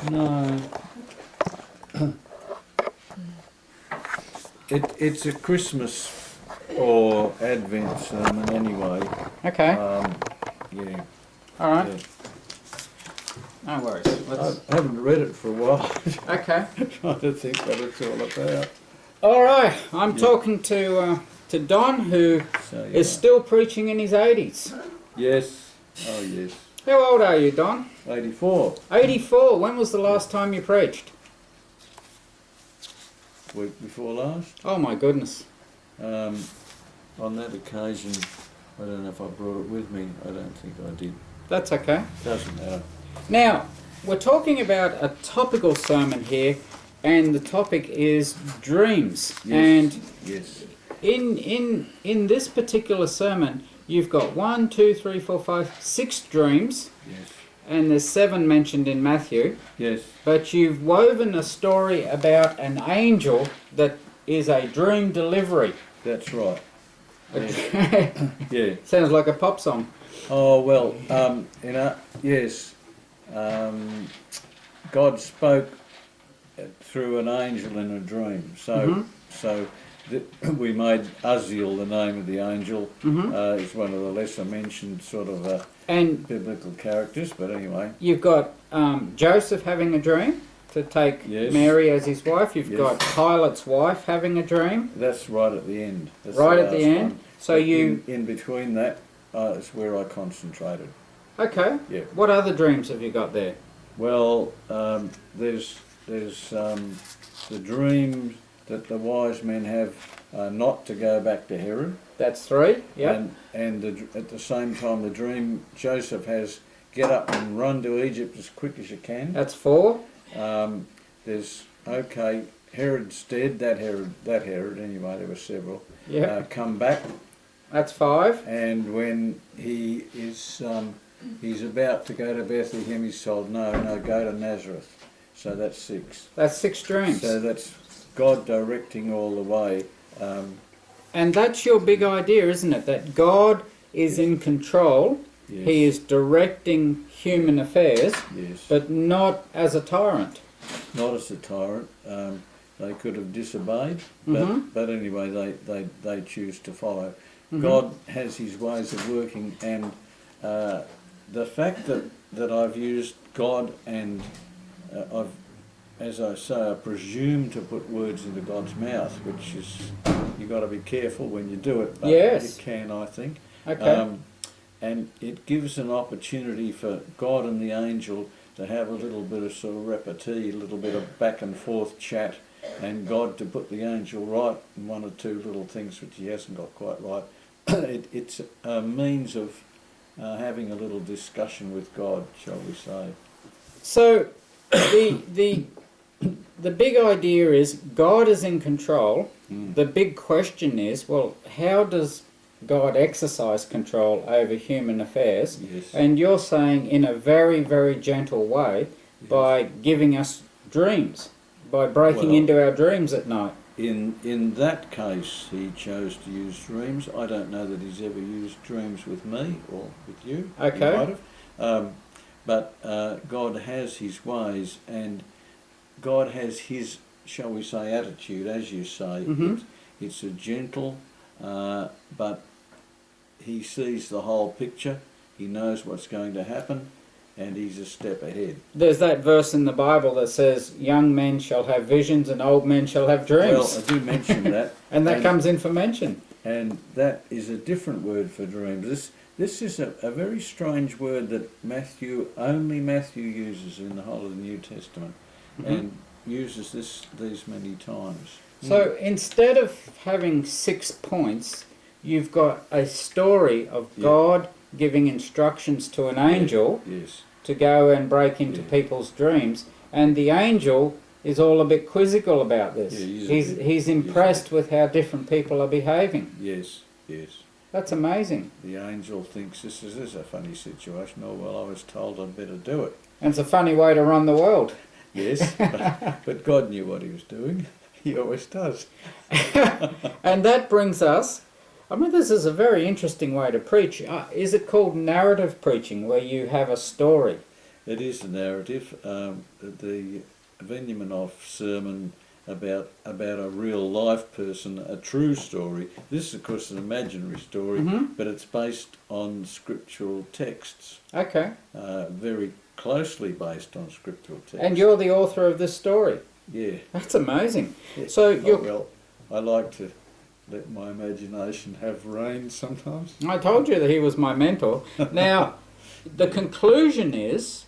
No. It's a Christmas or Advent sermon anyway. Okay. Yeah. All right. Yeah. No worries. I haven't read it for a while. Okay. Trying to think what it's all about. All right. I'm talking to Don, who is still preaching in his 80s. Yes. Oh, yes. How old are you, Don? 84. 84. When was the last time you preached? Week before last. Oh my goodness. On that occasion, I don't know if I brought it with me. I don't think I did. That's okay. Doesn't matter. Now, we're talking about a topical sermon here, and the topic is dreams. Yes. And Yes. in this particular sermon, you've got 1, 2, 3, 4, 5, 6 dreams, Yes. and there's 7 mentioned in Matthew. Yes. But you've woven a story about an angel that is a dream delivery. That's right. Yeah. Sounds like a pop song. Oh well, yes. God spoke through an angel in a dream. So we made Uzziel the name of the angel. It's one of the lesser mentioned sort of And biblical characters. But anyway, you've got Joseph having a dream to take Mary as his wife. You've got Pilate's wife having a dream. that's right at the end. That's Right the at the last end. one. So But you... in between that is where I concentrated. Okay. Yeah. What other dreams have you got there? Well, there's the dream that the wise men have not to go back to Herod. That's 3. Yeah. And at the same time, the dream Joseph has, get up and run to Egypt as quick as you can. That's 4. There's, okay, Herod's dead, that Herod, anyway, there were several. Yeah. Come back. That's 5. And when he is, he's about to go to Bethlehem, he's told, no, go to Nazareth. So that's 6. That's 6 dreams. So that's God directing all the way. And that's your big idea, isn't it? That God is in control. Yes. He is directing human affairs, Yes. but not as a tyrant. Not as a tyrant. They could have disobeyed, but anyway, they choose to follow. God has his ways of working, and the fact that I've used God and I've, as I say, I presume to put words into God's mouth, which is, you've got to be careful when you do it, but Yes. you can, I think. Okay. And it gives an opportunity for God and the angel to have a little bit of sort of repartee, a little bit of back and forth chat, and God to put the angel right in 1 or 2 little things which he hasn't got quite right. It's a means of having a little discussion with God, shall we say. So the big idea is God is in control. The big question is, well, how does God exercise control over human affairs? Yes. And you're saying in a very, very gentle way, by giving us dreams, by breaking into our dreams at night. In that case, he chose to use dreams. I don't know that he's ever used dreams with me or with you. Okay. He might have. But God has his ways, and God has his, shall we say, attitude, as you say. It's a gentle, but he sees the whole picture. He knows what's going to happen, and he's a step ahead. There's that verse in the Bible that says, young men shall have visions and old men shall have dreams. Well, I do mention that. And that comes in for mention. And that is a different word for dreams. This is a very strange word that only Matthew uses in the whole of the New Testament, and uses these many times. So instead of having 6 points, you've got a story of God giving instructions to an angel to go and break into people's dreams, and the angel is all a bit quizzical about this. He's impressed with how different people are behaving. Yes, yes. That's amazing. The angel thinks this is a funny situation. Oh, well, I was told I'd better do it. And it's a funny way to run the world. Yes, but God knew what he was doing. He always does. And that brings us, I mean, this is a very interesting way to preach. Is it called narrative preaching, where you have a story? It is a narrative. The Venjamin sermon about a real life person, a true story. This is, of course, an imaginary story, but it's based on scriptural texts. Okay. Very closely based on scriptural texts. And you're the author of this story. Yeah. That's amazing. Yeah. So you're... well, I like to let my imagination have reign sometimes. I told you that he was my mentor. Now, the conclusion is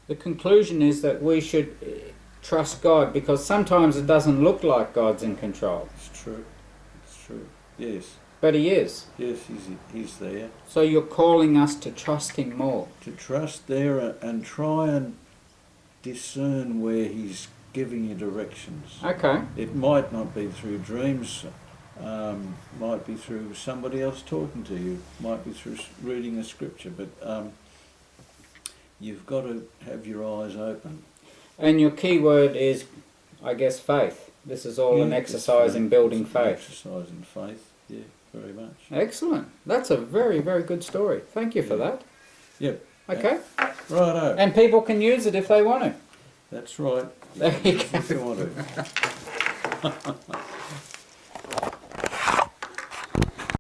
that we should trust God, because sometimes it doesn't look like God's in control. It's true. It's true. Yes. But he is. Yes, he's there. So you're calling us to trust him more. To trust there and try and discern where he's giving you directions. Okay. It might not be through dreams, might be through somebody else talking to you, might be through reading a scripture, but you've got to have your eyes open. And your key word is, I guess, faith. This is all an exercise in building faith. Exercise in faith, yeah, very much. Excellent. That's a very, very good story. Thank you for that. Yep. Okay. Righto. And people can use it if they want to. That's right. There you go. If you want to.